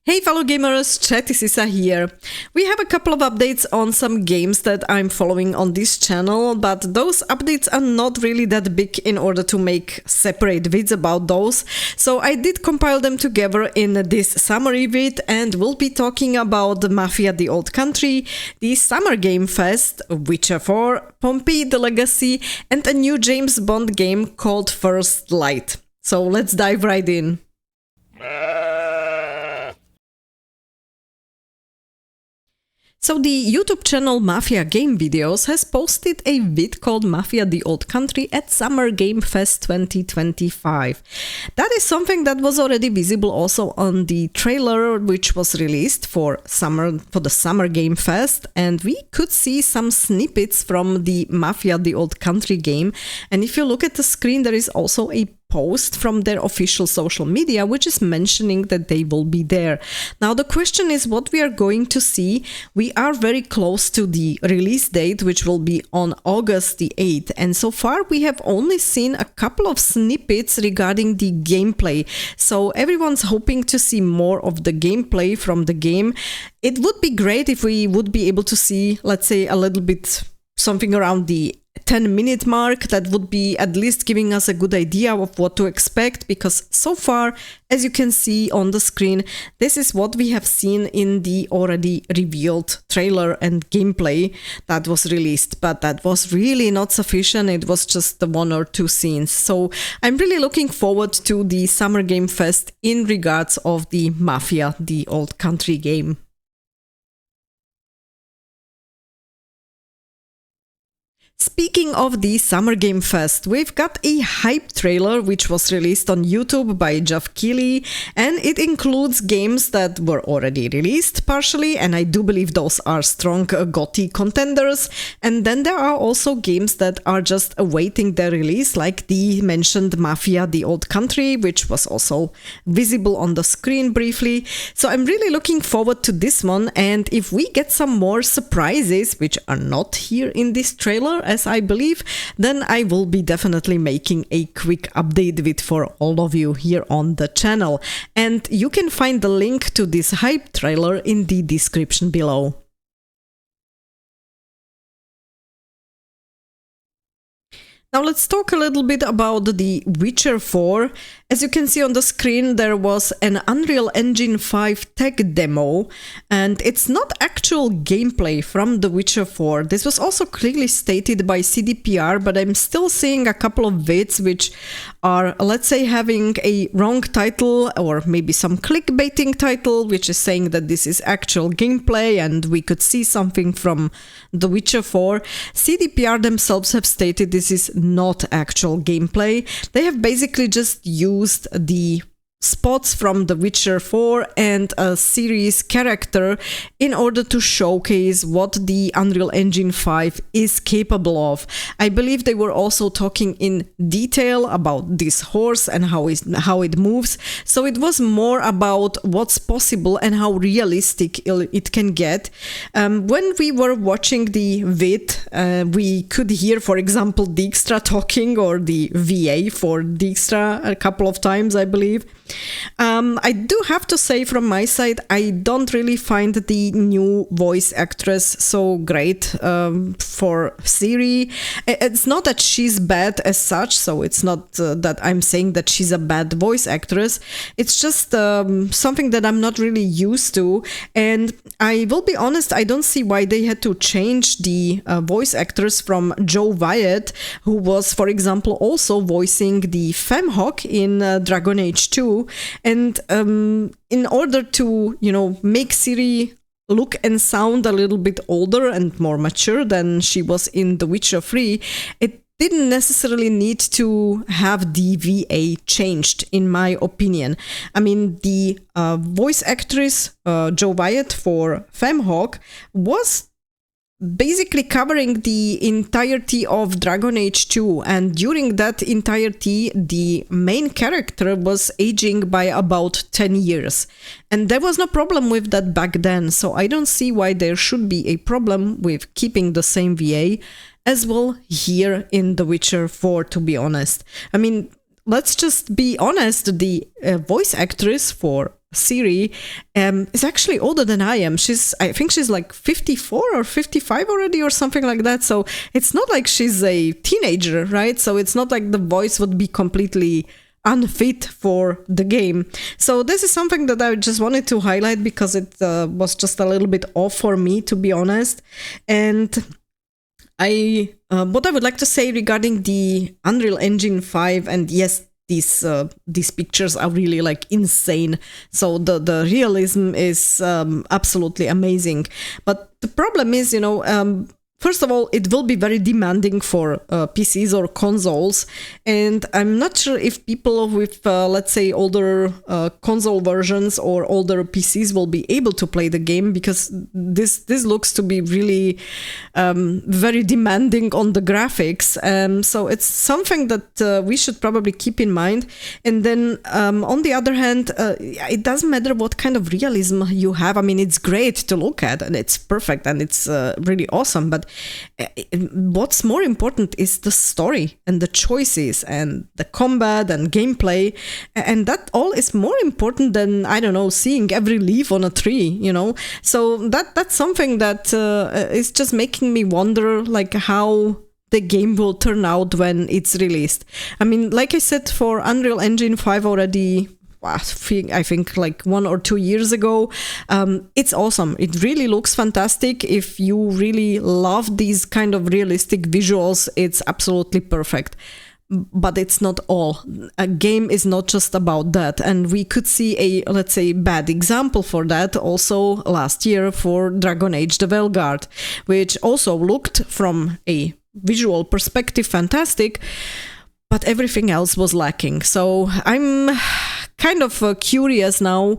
Hey fellow gamers, Chatty Sisa here. We have a couple of updates on some games that I'm following on this channel, but those updates are not really that big in order to make separate vids about those. So I did compile them together in this summary vid, and we'll be talking about the Mafia the Old Country, the Summer Game Fest, Witcher 4, Pompeii the Legacy, and a new James Bond game called First Light. So let's dive right in. So the YouTube channel Mafia Game Videos has posted a vid called Mafia the Old Country at Summer Game Fest 2025. That is something that was already visible also on the trailer which was released for the Summer Game Fest, and we could see some snippets from the Mafia the Old Country game. And if you look at the screen, there is also a post from their official social media which is mentioning that they will be there. Now the question is what we are going to see. We are very close to the release date, which will be on August the 8th, and so far we have only seen a couple of snippets regarding the gameplay, so everyone's hoping to see more of the gameplay from the game. It would be great if we would be able to see, let's say, a little bit something around the 10-minute mark. That would be at least giving us a good idea of what to expect, because so far, as you can see on the screen, this is what we have seen in the already revealed trailer and gameplay that was released, but that was really not sufficient. It was just the one or two scenes. So I'm really looking forward to the Summer Game Fest in regards of the Mafia, the Old Country game. Speaking of the Summer Game Fest, we've got a hype trailer which was released on YouTube by Geoff Keighley, and it includes games that were already released partially, and I do believe those are strong GOTY contenders, and then there are also games that are just awaiting their release, like the mentioned Mafia the Old Country, which was also visible on the screen briefly. So I'm really looking forward to this one, and if we get some more surprises which are not here in this trailer, as I believe, then I will be definitely making a quick update vid for all of you here on the channel. And you can find the link to this hype trailer in the description below. Now let's talk a little bit about the Witcher 4. As you can see on the screen, there was an Unreal Engine 5 tech demo, and it's not actual gameplay from The Witcher 4. This was also clearly stated by CDPR, but I'm still seeing a couple of vids which are, let's say, having a wrong title or maybe some clickbaiting title, which is saying that this is actual gameplay and we could see something from The Witcher 4. CDPR themselves have stated this is not actual gameplay. They have basically just used the spots from The Witcher 4 and a series character in order to showcase what the Unreal Engine 5 is capable of. I believe they were also talking in detail about this horse and how it moves, so it was more about what's possible and how realistic it can get. When we were watching the vid, we could hear, for example, Dijkstra talking, or the VA for Dijkstra, a couple of times, I believe. I do have to say from my side, I don't really find the new voice actress so great for Ciri. It's not that she's bad as such, so it's not that I'm saying that she's a bad voice actress. It's just something that I'm not really used to, and I will be honest, I don't see why they had to change the voice actress from Joe Wyatt, who was, for example, also voicing the Femhawk in Dragon Age 2. And in order to, make Ciri look and sound a little bit older and more mature than she was in The Witcher 3, it didn't necessarily need to have the VA changed, in my opinion. I mean, the voice actress, Joe Wyatt for Femhawk, was basically covering the entirety of Dragon Age 2, and during that entirety the main character was aging by about 10 years, and there was no problem with that back then, so I don't see why there should be a problem with keeping the same VA as well here in The Witcher 4, to be honest. I mean, let's just be honest, the voice actress for Siri, is actually older than I am. I think she's like 54 or 55 already or something like that. So it's not like she's a teenager, right? So it's not like the voice would be completely unfit for the game. So this is something that I just wanted to highlight because it was just a little bit off for me, to be honest. And what I would like to say regarding the Unreal Engine 5, and yes, these pictures are really like insane. So the realism is absolutely amazing. But the problem is, first of all, it will be very demanding for PCs or consoles, and I'm not sure if people with, let's say, older console versions or older PCs will be able to play the game, because this looks to be really very demanding on the graphics. So it's something that we should probably keep in mind. And then on the other hand, it doesn't matter what kind of realism you have. I mean, it's great to look at and it's perfect and it's really awesome, but what's more important is the story and the choices and the combat and gameplay, and that all is more important than, I don't know, seeing every leaf on a tree, so that's something that is just making me wonder like how the game will turn out when it's released. I mean, like I said, for Unreal Engine 5 already, I think like 1 or 2 years ago. It's awesome. It really looks fantastic. If you really love these kind of realistic visuals, it's absolutely perfect. But it's not all. A game is not just about that. And we could see a, let's say, bad example for that also last year for Dragon Age: The Veilguard, which also looked from a visual perspective fantastic, but everything else was lacking. So I'm kind of curious now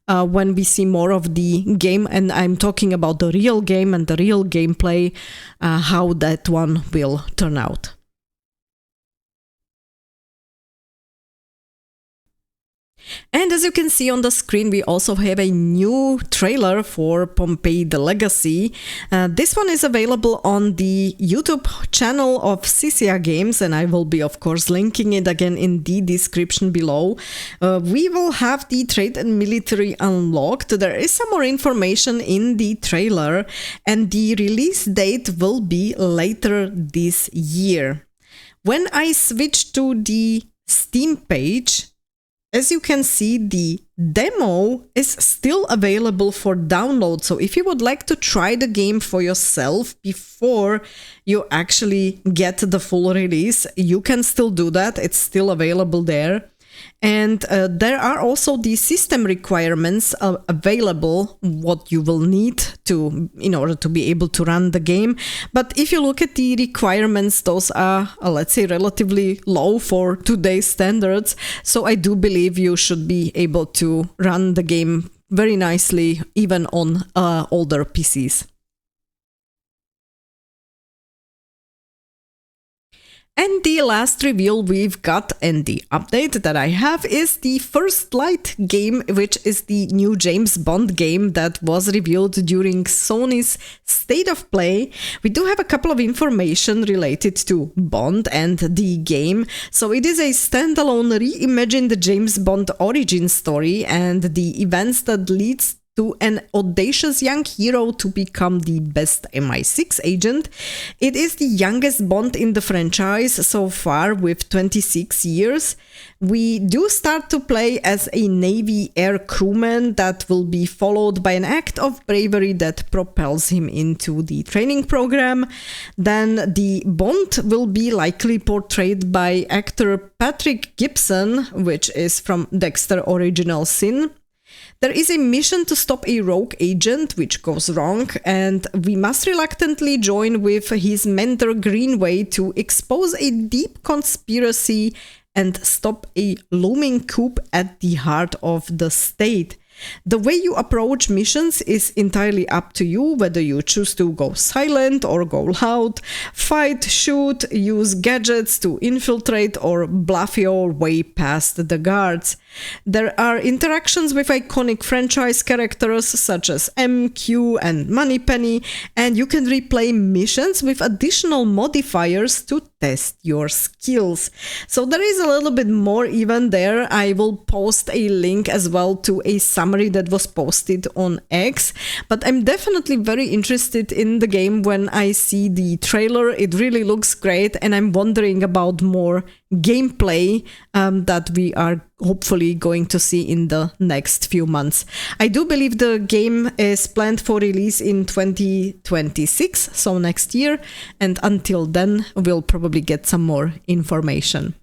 when we see more of the game, and I'm talking about the real game and the real gameplay, how that one will turn out. And as you can see on the screen, we also have a new trailer for Pompeii: The Legacy. This one is available on the YouTube channel of Sisa Games, and I will be, of course, linking it again in the description below. We will have the trade and military unlocked. There is some more information in the trailer, and the release date will be later this year. When I switch to the Steam page, as you can see, the demo is still available for download. So if you would like to try the game for yourself before you actually get the full release, you can still do that. It's still available there. And there are also the system requirements available, what you will need in order to be able to run the game. But if you look at the requirements, those are, let's say, relatively low for today's standards. So I do believe you should be able to run the game very nicely, even on older PCs. And the last reveal we've got, and the update that I have, is the First Light game, which is the new James Bond game that was revealed during Sony's State of Play. We do have a couple of information related to Bond and the game. So it is a standalone reimagined James Bond origin story and the events that leads to an audacious young hero to become the best MI6 agent. It is the youngest Bond in the franchise so far, with 26 years. We do start to play as a Navy air crewman that will be followed by an act of bravery that propels him into the training program. Then the Bond will be likely portrayed by actor Patrick Gibson, which is from Dexter Original Sin. There is a mission to stop a rogue agent, which goes wrong, and we must reluctantly join with his mentor Greenway to expose a deep conspiracy and stop a looming coup at the heart of the state. The way you approach missions is entirely up to you, whether you choose to go silent or go loud, fight, shoot, use gadgets to infiltrate, or bluff your way past the guards. There are interactions with iconic franchise characters such as M, Q, and Moneypenny, and you can replay missions with additional modifiers to test your skills. So there is a little bit more even there. I will post a link as well to a summary that was posted on X, but I'm definitely very interested in the game when I see the trailer. It really looks great, and I'm wondering about more gameplay that we are hopefully going to see in the next few months. I do believe the game is planned for release in 2026, so next year, and until then we'll probably get some more information.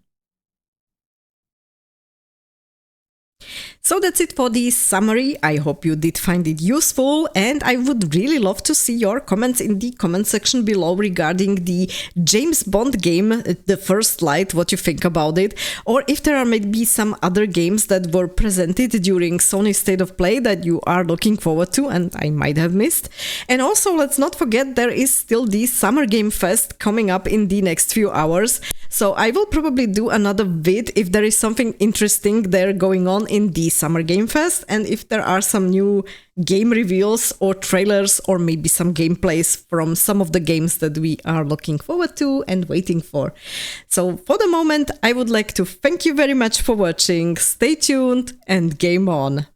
So that's it for the summary. I hope you did find it useful, and I would really love to see your comments in the comment section below regarding the James Bond game, The First Light, what you think about it, or if there are maybe some other games that were presented during Sony State of Play that you are looking forward to and I might have missed. And also, let's not forget there is still the Summer Game Fest coming up in the next few hours, so I will probably do another vid if there is something interesting there going on in the Summer Game Fest, and if there are some new game reveals or trailers or maybe some gameplays from some of the games that we are looking forward to and waiting for. So for the moment, I would like to thank you very much for watching. Stay tuned and game on!